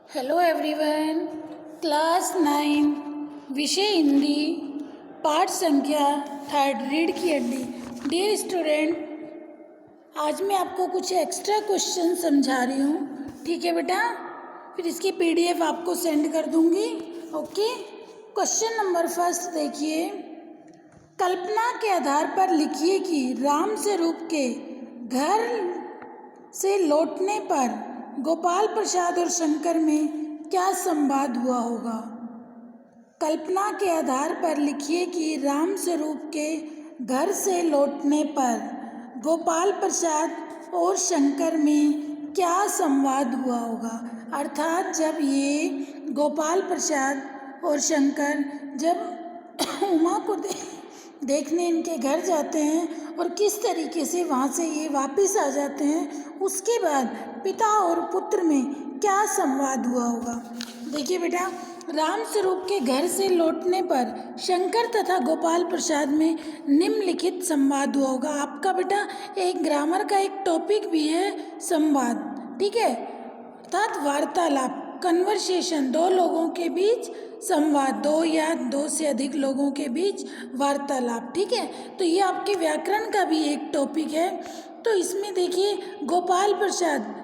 Hello everyone, class 9 विषय हिंदी, पाठ संख्या 3 रीढ़ की हड्डी। डियर स्टूडेंट, आज मैं आपको कुछ एक्स्ट्रा क्वेश्चन समझा रही हूँ, ठीक है बेटा। फिर इसकी पीडीएफ आपको सेंड कर दूँगी। ओके, क्वेश्चन नंबर फर्स्ट देखिए। कल्पना के आधार पर लिखिए कि राम स्वरूप के घर से लौटने पर गोपाल प्रसाद और शंकर में क्या संवाद हुआ होगा। कल्पना के आधार पर लिखिए कि राम स्वरूप के घर से लौटने पर गोपाल प्रसाद और शंकर में क्या संवाद हुआ होगा। अर्थात जब ये गोपाल प्रसाद और शंकर जब उमा को देखने इनके घर जाते हैं और किस तरीके से वहाँ से ये वापस आ जाते हैं, उसके बाद पिता और पुत्र में क्या संवाद हुआ होगा। देखिए बेटा, राम स्वरूप के घर से लौटने पर शंकर तथा गोपाल प्रसाद में निम्नलिखित संवाद हुआ होगा। आपका बेटा एक ग्रामर का एक टॉपिक भी है संवाद, ठीक है। अर्थात वार्तालाप, कन्वर्सेशन, दो लोगों के बीच संवाद, दो या दो से अधिक लोगों के बीच वार्तालाप, ठीक है। तो ये आपके व्याकरण का भी एक टॉपिक है। तो इसमें देखिए गोपाल प्रसाद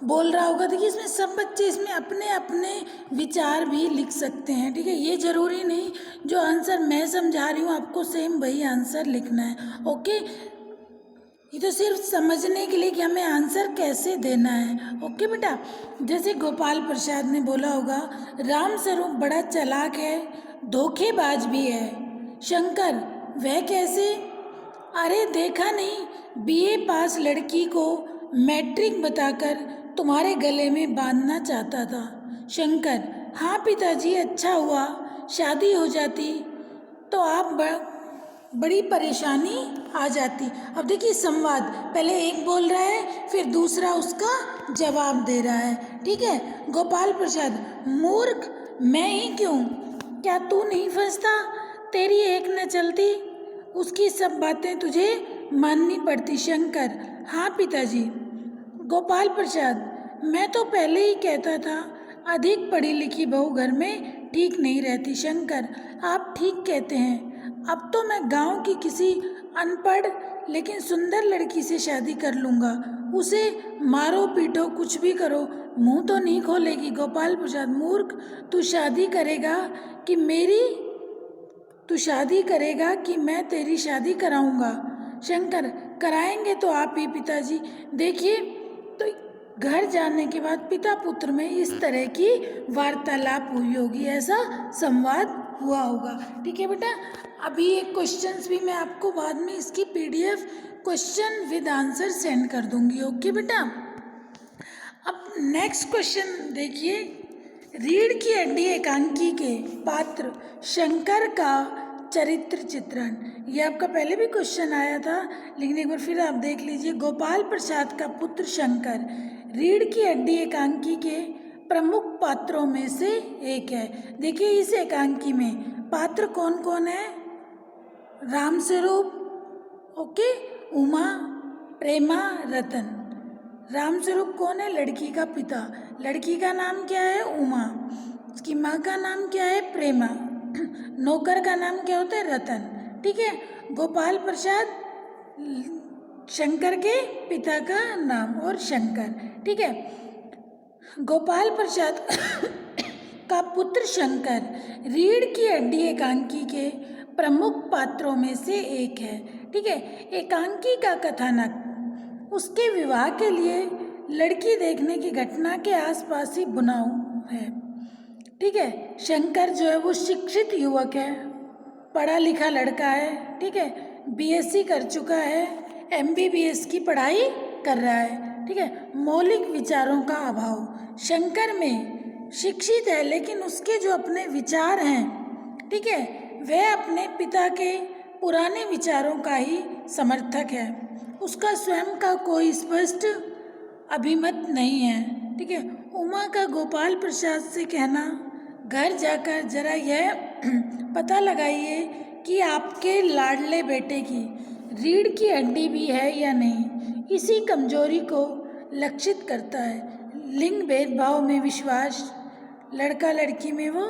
बोल रहा होगा। देखिए इसमें सब बच्चे इसमें अपने अपने विचार भी लिख सकते हैं, ठीक है। ये जरूरी नहीं जो आंसर मैं समझा रही हूँ आपको सेम वही आंसर लिखना है। ओके, ये तो सिर्फ समझने के लिए कि हमें आंसर कैसे देना है। ओके बेटा, जैसे गोपाल प्रसाद ने बोला होगा, राम स्वरूप बड़ा चालाक है, धोखेबाज भी है। शंकर, वह कैसे? अरे देखा नहीं, बीए पास लड़की को मैट्रिक बताकर तुम्हारे गले में बांधना चाहता था। शंकर, हाँ पिताजी, अच्छा हुआ, शादी हो जाती तो आप बड़ी परेशानी आ जाती। अब देखिए संवाद, पहले एक बोल रहा है फिर दूसरा उसका जवाब दे रहा है, ठीक है। गोपाल प्रसाद, मूर्ख, मैं ही क्यों, क्या तू नहीं फंसता, तेरी एक न चलती, उसकी सब बातें तुझे माननी पड़ती। शंकर, हाँ पिताजी। गोपाल प्रसाद, मैं तो पहले ही कहता था अधिक पढ़ी लिखी बहू घर में ठीक नहीं रहती। शंकर, आप ठीक कहते हैं, अब तो मैं गांव की किसी अनपढ़ लेकिन सुंदर लड़की से शादी कर लूँगा, उसे मारो पीटो कुछ भी करो, मुंह तो नहीं खोलेगी। गोपाल प्रसाद, मूर्ख, तू शादी करेगा कि मैं तेरी शादी कराऊंगा। शंकर, कराएंगे तो आप ही पिताजी। देखिए, तो घर जाने के बाद पिता पुत्र में इस तरह की वार्तालाप हुई होगी, ऐसा संवाद हुआ होगा, ठीक है बेटा। अभी एक क्वेश्चंस भी मैं आपको बाद में इसकी PDF question with answer send कर दूंगी। ओके बेटा, अब नेक्स्ट क्वेश्चन देखिए। रीढ़ की हड्डी एकांकी के पात्र शंकर का चरित्र चित्रण। ये आपका पहले भी क्वेश्चन आया था, लेकिन एक बार फिर आप देख लीजिए। गोपाल प्रसाद का पुत्र शंकर रीढ़ की हड्डी एकांकी के प्रमुख पात्रों में से एक है। देखिए इस एकांकी में पात्र कौन कौन है। राम स्वरूप, ओके, उमा, प्रेमा, रतन। राम स्वरूप कौन है? लड़की का पिता। लड़की का नाम क्या है? उमा। उसकी माँ का नाम क्या है? प्रेमा। नौकर का नाम क्या होता है? रतन, ठीक है। गोपाल प्रसाद शंकर के पिता का नाम और शंकर, ठीक है। गोपाल प्रसाद का पुत्र शंकर रीढ़ की हड्डी एकांकी के प्रमुख पात्रों में से एक है, ठीक है। एकांकी का कथानक उसके विवाह के लिए लड़की देखने की घटना के आसपास ही बुना है, ठीक है। शंकर जो है वो शिक्षित युवक है, पढ़ा लिखा लड़का है, ठीक है। बीएससी कर चुका है, एमबीबीएस की पढ़ाई कर रहा है, ठीक है। मौलिक विचारों का अभाव। शंकर में शिक्षित है लेकिन उसके जो अपने विचार हैं, ठीक है, वह अपने पिता के पुराने विचारों का ही समर्थक है। उसका स्वयं का कोई स्पष्ट अभिमत नहीं है, ठीक है। उमा का गोपाल प्रसाद से कहना, घर जाकर जरा यह पता लगाइए कि आपके लाडले बेटे की रीढ़ की हड्डी भी है या नहीं, इसी कमजोरी को लक्षित करता है। लिंग भेदभाव में विश्वास, लड़का लड़की में वो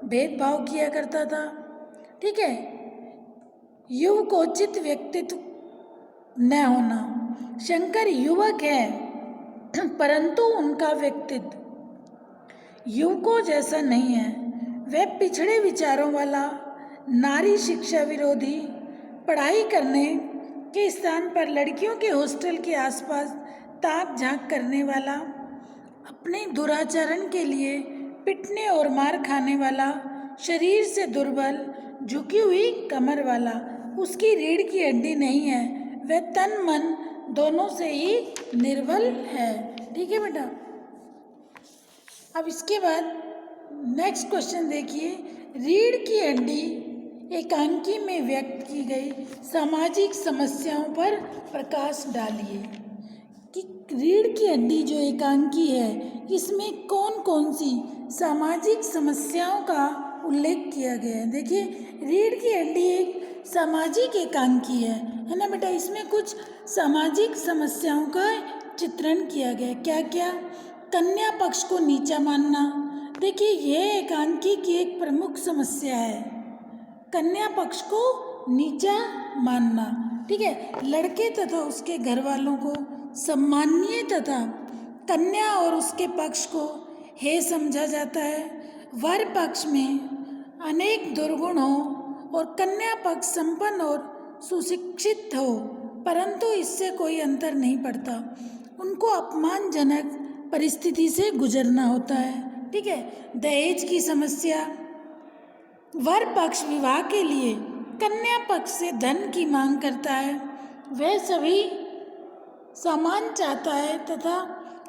भेदभाव किया करता था। ठीक है। युवकोचित व्यक्तित्व न होना, शंकर युवक है परंतु उनका व्यक्तित्व युवकों जैसा नहीं है। वे पिछड़े विचारों वाला, नारी शिक्षा विरोधी, पढ़ाई करने के स्थान पर लड़कियों के हॉस्टल के आसपास ताक झांक करने वाला, अपने दुराचरण के लिए पिटने और मार खाने वाला, शरीर से दुर्बल, झुकी हुई कमर वाला, उसकी रीढ़ की हड्डी नहीं है, वह तन मन दोनों से ही निर्बल है। ठीक है बेटा। अब इसके बाद नेक्स्ट क्वेश्चन देखिए, रीढ़ की हड्डी एकांकी में व्यक्त की गई सामाजिक समस्याओं पर प्रकाश डालिए। कि रीढ़ की हड्डी जो एकांकी है इसमें कौन कौन सी सामाजिक समस्याओं का उल्लेख किया गया है। देखिए, रीढ़ की हड्डी एक सामाजिक एकांकी है ना बेटा। इसमें कुछ सामाजिक समस्याओं का चित्रण किया गया है। क्या क्या? कन्या पक्ष को नीचा मानना। देखिए, यह एकांकी की एक प्रमुख समस्या है, कन्या पक्ष को नीचा मानना। ठीक है। लड़के तथा उसके घर वालों को सम्मानीय तथा कन्या और उसके पक्ष को हे समझा जाता है। वर पक्ष में अनेक दुर्गुण हो और कन्या पक्ष संपन्न और सुशिक्षित हो, परंतु इससे कोई अंतर नहीं पड़ता। उनको अपमानजनक परिस्थिति से गुजरना होता है। ठीक है। दहेज की समस्या, वर पक्ष विवाह के लिए कन्या पक्ष से धन की मांग करता है। वह सभी सामान चाहता है तथा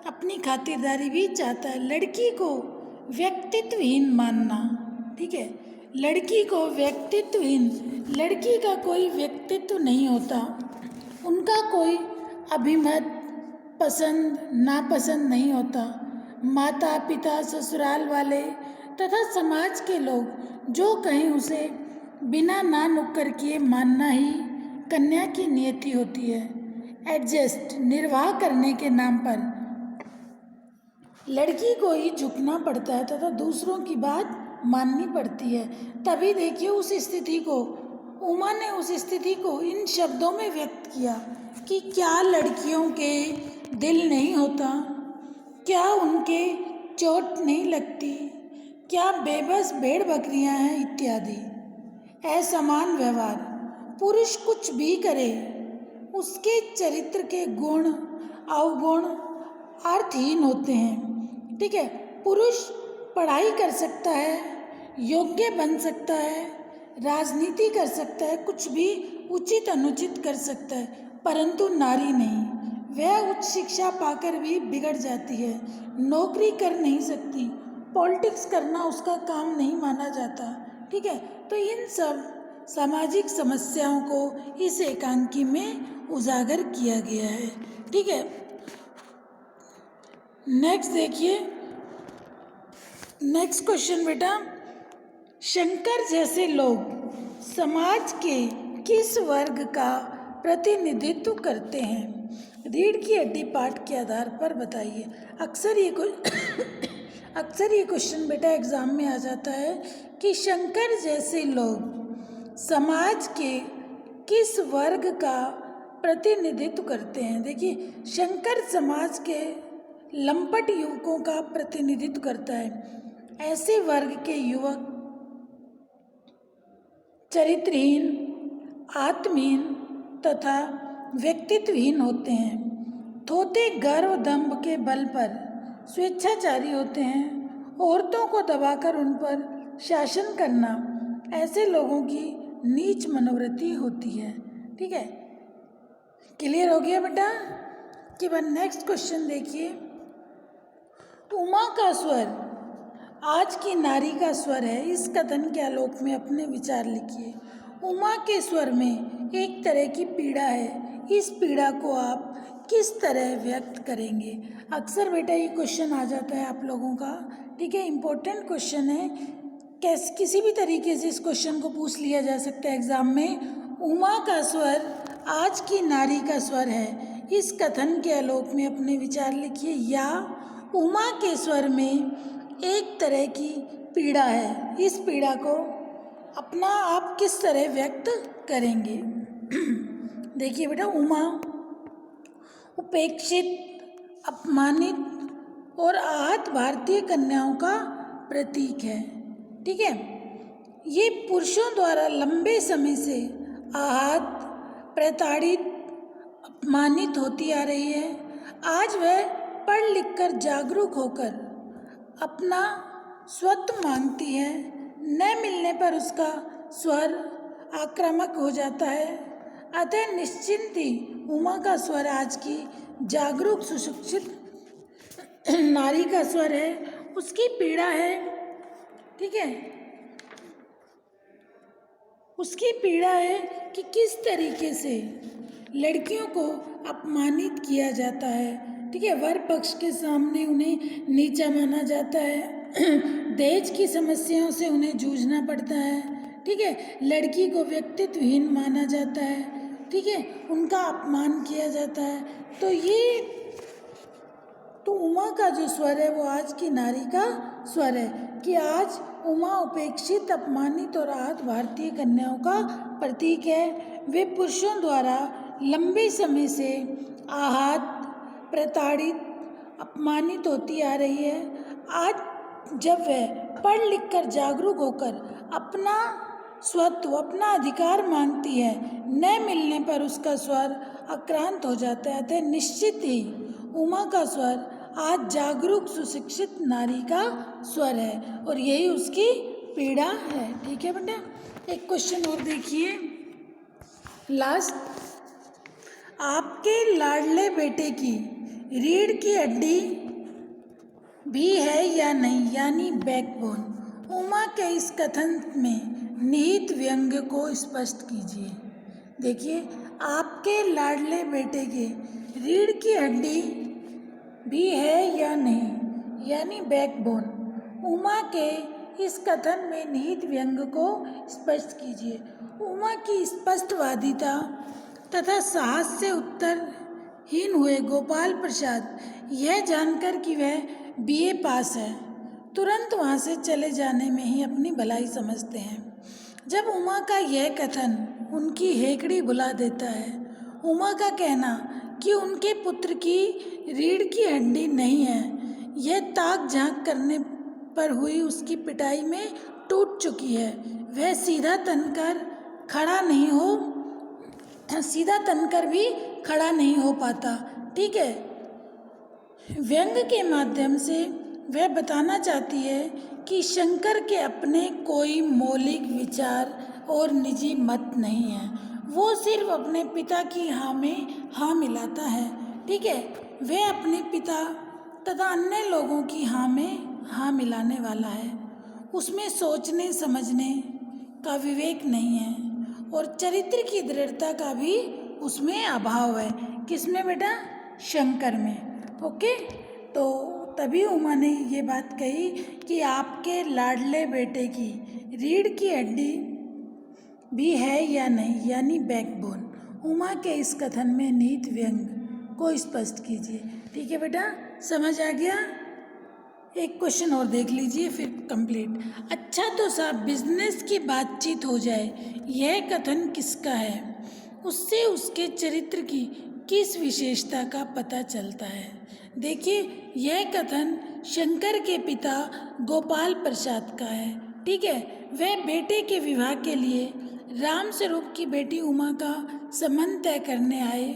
अपनी खातिरदारी भी चाहता है। लड़की को व्यक्तित्वहीन मानना। ठीक है। लड़की को व्यक्तित्वहीन, लड़की का कोई व्यक्तित्व नहीं होता, उनका कोई अभिमत, पसंद नापसंद नहीं होता। माता पिता, ससुराल वाले तथा समाज के लोग जो कहें उसे बिना ना नुक्कर किए मानना ही कन्या की नियति होती है। एडजस्ट, निर्वाह करने के नाम पर लड़की को ही झुकना पड़ता है तथा दूसरों की बात माननी पड़ती है। तभी देखिए उस स्थिति को, उमा ने उस स्थिति को इन शब्दों में व्यक्त किया कि क्या लड़कियों के दिल नहीं होता, क्या उनके चोट नहीं लगती, क्या बेबस भेड़ बकरियां हैं इत्यादि। असमान व्यवहार, पुरुष कुछ भी करे उसके चरित्र के गुण अवगुण अर्थहीन होते हैं। ठीक है। पुरुष पढ़ाई कर सकता है, योग्य बन सकता है, राजनीति कर सकता है, कुछ भी उचित अनुचित कर सकता है, परंतु नारी नहीं। वह उच्च शिक्षा पाकर भी बिगड़ जाती है, नौकरी कर नहीं सकती, पॉलिटिक्स करना उसका काम नहीं माना जाता। ठीक है। तो इन सब सामाजिक समस्याओं को इस एकांकी में उजागर किया गया है। ठीक है। नेक्स्ट देखिए, नेक्स्ट क्वेश्चन बेटा, शंकर जैसे लोग समाज के किस वर्ग का प्रतिनिधित्व करते हैं? रीढ़ की हड्डी पाठ के आधार पर बताइए। अक्सर ये क्वेश्चन बेटा एग्जाम में आ जाता है कि शंकर जैसे लोग समाज के किस वर्ग का प्रतिनिधित्व करते हैं। देखिए, शंकर समाज के लंपट युवकों का प्रतिनिधित्व करता है। ऐसे वर्ग के युवक चरित्रहीन, आत्महीन तथा व्यक्तित्वहीन होते हैं। थोथे गर्व दंभ के बल पर स्वेच्छाचारी होते हैं। औरतों को दबाकर उन पर शासन करना ऐसे लोगों की नीच मनोवृत्ति होती है। ठीक है। क्लियर हो गया बेटा? कि बाद नेक्स्ट क्वेश्चन देखिए, उमा का स्वर आज की नारी का स्वर है, इस कथन के आलोक में अपने विचार लिखिए। उमा के स्वर में एक तरह की पीड़ा है, इस पीड़ा को आप किस तरह व्यक्त करेंगे? अक्सर बेटा ये क्वेश्चन आ जाता है आप लोगों का। ठीक है। इम्पोर्टेंट क्वेश्चन है, किसी भी तरीके से इस क्वेश्चन को पूछ लिया जा सकता है एग्जाम में। उमा का स्वर आज की नारी का स्वर है, इस कथन के आलोक में अपने विचार लिखिए। या उमा के स्वर में एक तरह की पीड़ा है। इस पीड़ा को अपना आप किस तरह व्यक्त करेंगे? देखिए बेटा, उमा उपेक्षित, अपमानित और आहत भारतीय कन्याओं का प्रतीक है। ठीक है, ये पुरुषों द्वारा लंबे समय से आहत, प्रताड़ित, अपमानित होती आ रही है। आज वह पढ़ लिख कर जागरूक होकर अपना स्वत्व मांगती है। न मिलने पर उसका स्वर आक्रामक हो जाता है। अतः निश्चिंत ही उमा का स्वर आज की जागरूक सुशिक्षित नारी का स्वर है, उसकी पीड़ा है। ठीक है, उसकी पीड़ा है कि किस तरीके से लड़कियों को अपमानित किया जाता है। ठीक है, वर पक्ष के सामने उन्हें नीचा माना जाता है। दहेज की समस्याओं से उन्हें जूझना पड़ता है। ठीक है, लड़की को व्यक्तित्वहीन माना जाता है। ठीक है, उनका अपमान किया जाता है। तो उमा का जो स्वर है वो आज की नारी का स्वर है कि आज उमा उपेक्षित, अपमानित और आहत भारतीय कन्याओं का प्रतीक है। वे पुरुषों द्वारा लंबे समय से आहत, प्रताड़ित, अपमानित होती आ रही है। आज जब वह पढ़ लिख कर जागरूक होकर अपना स्वत्व, अपना अधिकार मांगती है, न मिलने पर उसका स्वर आक्रांत हो जाता है। अतः निश्चित ही उमा का स्वर आज जागरूक सुशिक्षित नारी का स्वर है और यही उसकी पीड़ा है। ठीक है बेटा, एक क्वेश्चन और देखिए लास्ट। आपके लाडले बेटे की रीढ़ की हड्डी भी है या नहीं, यानी बैकबोन। उमा के इस कथन में निहित व्यंग्य को स्पष्ट कीजिए। देखिए, आपके लाडले बेटे के रीढ़ की हड्डी भी है या नहीं, यानी बैकबोन। उमा के इस कथन में निहित व्यंग्य को स्पष्ट कीजिए। उमा की स्पष्टवादिता तथा साहस से उत्तरहीन हुए गोपाल प्रसाद यह जानकर कि वह बीए पास है, तुरंत वहाँ से चले जाने में ही अपनी भलाई समझते हैं। जब उमा का यह कथन उनकी हेकड़ी बुला देता है, उमा का कहना कि उनके पुत्र की रीढ़ की हड्डी नहीं है, यह ताक झांक करने पर हुई उसकी पिटाई में टूट चुकी है। वह सीधा तनकर भी खड़ा नहीं हो पाता। ठीक है, व्यंग्य के माध्यम से वह बताना चाहती है कि शंकर के अपने कोई मौलिक विचार और निजी मत नहीं है। वो सिर्फ अपने पिता की हाँ में हाँ मिलाता है। ठीक है, वह अपने पिता तथा अन्य लोगों की हाँ में हाँ मिलाने वाला है। उसमें सोचने समझने का विवेक नहीं है और चरित्र की दृढ़ता का भी उसमें अभाव है। किसमें बेटा? शंकर में। ओके, तो तभी उमा ने ये बात कही कि आपके लाडले बेटे की रीढ़ की हड्डी भी है या नहीं, यानी बैकबोन। उमा के इस कथन में निहित व्यंग्य को स्पष्ट कीजिए। ठीक है बेटा, समझ आ गया? एक क्वेश्चन और देख लीजिए फिर कंप्लीट। अच्छा तो साहब, बिजनेस की बातचीत हो जाए, यह कथन किसका है? उससे उसके चरित्र की किस विशेषता का पता चलता है? देखिए, यह कथन शंकर के पिता गोपाल प्रसाद का है। ठीक है, वह बेटे के विवाह के लिए राम स्वरूप की बेटी उमा का संबंध तय करने आए।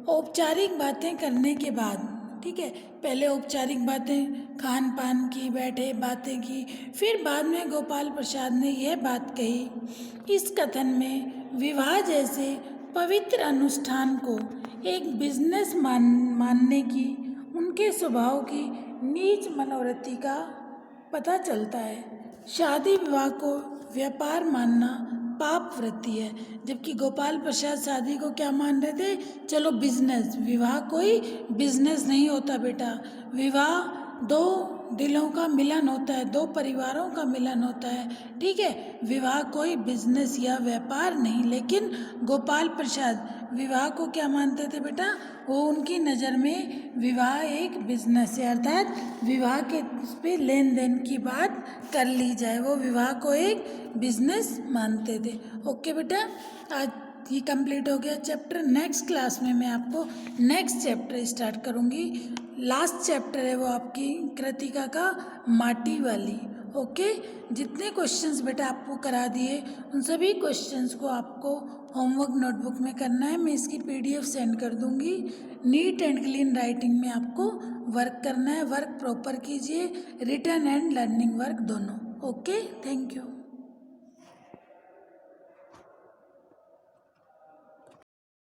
औपचारिक बातें करने के बाद, ठीक है, पहले औपचारिक बातें खान पान की, बैठे बातें की, फिर बाद में गोपाल प्रसाद ने यह बात कही। इस कथन में विवाह जैसे पवित्र अनुष्ठान को एक बिजनेस मानने की उनके स्वभाव की नीच मनोवृत्ति का पता चलता है। शादी विवाह को व्यापार मानना पाप वृत्ति है, जबकि गोपाल प्रसाद शादी को क्या मान रहे थे? चलो बिजनेस। विवाह कोई बिजनेस नहीं होता बेटा, विवाह दो दिलों का मिलन होता है, दो परिवारों का मिलन होता है। ठीक है, विवाह कोई बिजनेस या व्यापार नहीं। लेकिन गोपाल प्रसाद विवाह को क्या मानते थे बेटा? वो उनकी नज़र में विवाह एक बिजनेस है, अर्थात विवाह के उस पे लेन देन की बात कर ली जाए, वो विवाह को एक बिजनेस मानते थे। ओके बेटा, आज ये कंप्लीट हो गया चैप्टर। नेक्स्ट क्लास में मैं आपको नेक्स्ट चैप्टर स्टार्ट करूँगी। लास्ट चैप्टर है वो आपकी कृतिका का माटी वाली। ओके, जितने क्वेश्चंस बेटा आपको करा दिए उन सभी क्वेश्चंस को आपको होमवर्क नोटबुक में करना है। मैं इसकी PDF सेंड कर दूंगी। नीट एंड क्लीन राइटिंग में आपको वर्क करना है। वर्क प्रॉपर कीजिए, रिटन एंड लर्निंग वर्क दोनों। Okay, thank you.